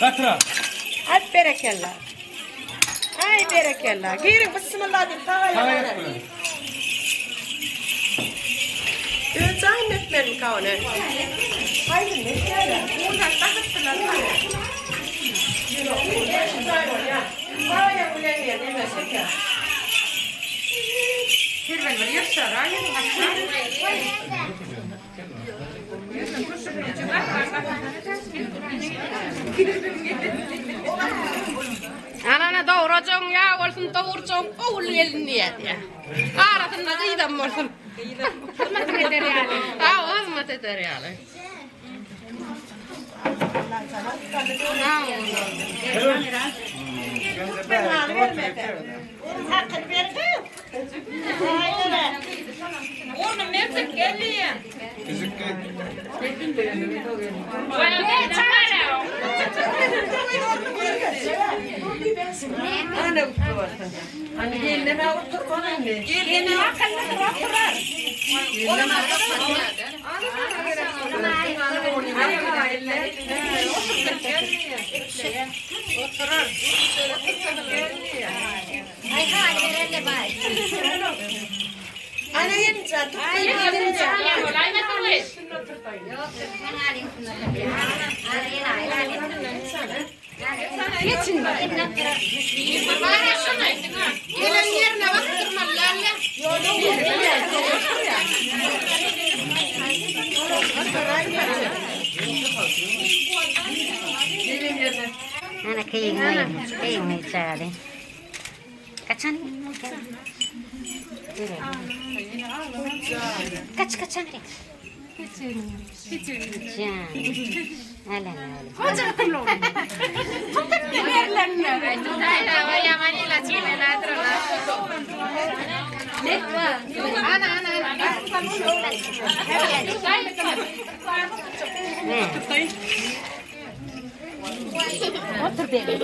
Katra. Ay berekellah. Ay berekellah. Girin bismillah deyin. Tağaya. Öğretmen etmedim kavunu. Hayır ne söyle? Buradan takıttılar. Tağaya ulen yer demesek ya. Kirven var yaşar. Hayır mı? Ana doğuracağım ya olsun doğuracağım oğul elini ya. Arasında kıydam olsun. Hizmet eder yani. Ha hizmet eder yani. Oğlum nerede geliyor? Anne geline otur bana anne. Geline akıllı oturar. Ana yeneceğim. Geçin bak. Gelen yerine baktırmalarla. Ana kıyım içeri. Kaçan? Kaçan rek. Can. Ala. Hoca kullu. Yerlerine. Otur dedim.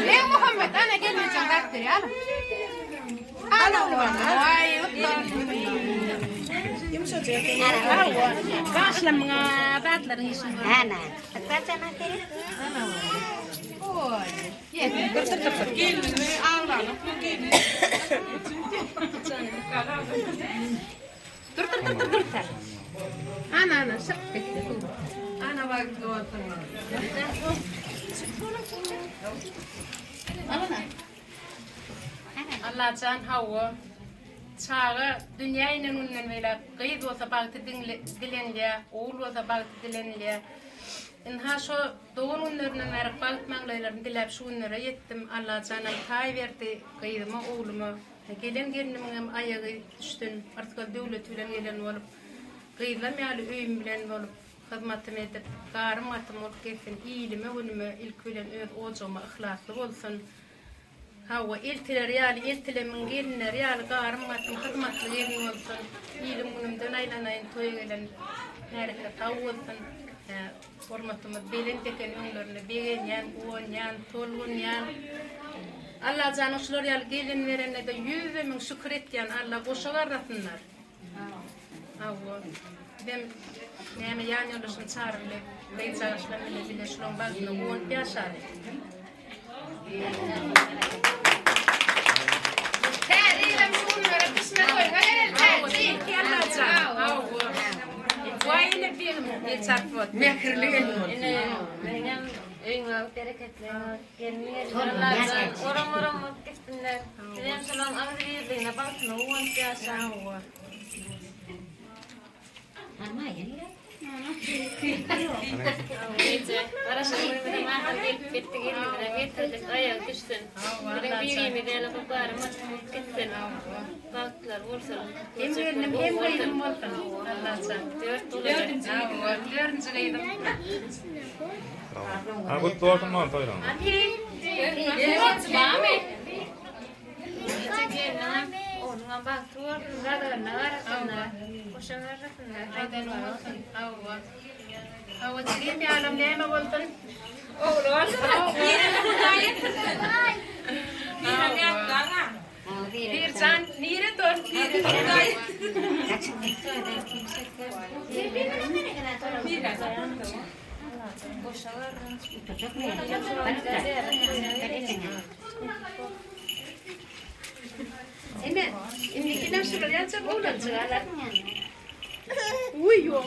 Ne Muhammed ana gelmeyeceğim gaktır ya. Ana vay. Başla mga batları işin. Ana. Kaçan akhir. Oy. Yeter. Dur. Gelin ağlarım. Dur. Ana sık bitti. Ana bak doğatın. Allah can hava. Çağı dünyanın önünden böyle kıyıt olsa baktı dilenliye, oğul olsa baktı dilenliye. İnha şu doğun önlerine verip bakmanlarım dilep şu önlere yettim. Allah canım tay verdi kıyıdıma oğluma. Gelen gelinim ayağı düştün. Artık devlet bilen gelen olup kıyıdlam yani öyüm bilen olup hizmetim edip karım atım olup geçsin. İyilime önüme ilk bilen öz ocağıma ihlaslı olsun. Hava iltiler yani iltilemin gelinler yani karım atım hizmetli gelin olsun. İyilim önümden aylanayın toya gelen nerede tav olsun. Formatımız belin teken önlerine begen yan, uğun yan, tolgun yan. Allah canışlar yal gelin verene de yüzemin şükret yan Allah boşa garratınlar. Hava ben neme yan yoluşun çağırımle bey çağırışlarıyla bile şulun bazına uğun piyaşarı. Teriyle şunlara kısmet koyun. Teriyle Allah can. Hava. Wayne bir ne çarpıt. Mekirliğin. Benim evime bereketli gelmeler. Orang-orang mutkisinler. Benim selam Amerika'ya bakın. Uğun piyasa. Ama ya. Para sebelum makan bitti gelin. Getirdik ayak düşsün. Benim birimi de alıp bari mutkisin. Baktılar vursun. Hem gelinim hem gelinim olsun. Allah can. Dördüncü gelinim. Ha bu doğru mu toyran? Onun bak tur ngar. Koşanlar Aydan olsun. Hava çiriyim ya alam neyme olsun. Oğlum. Bir can nire dur. Ini kita sudah lihat sekolah jalan. Wih, yo,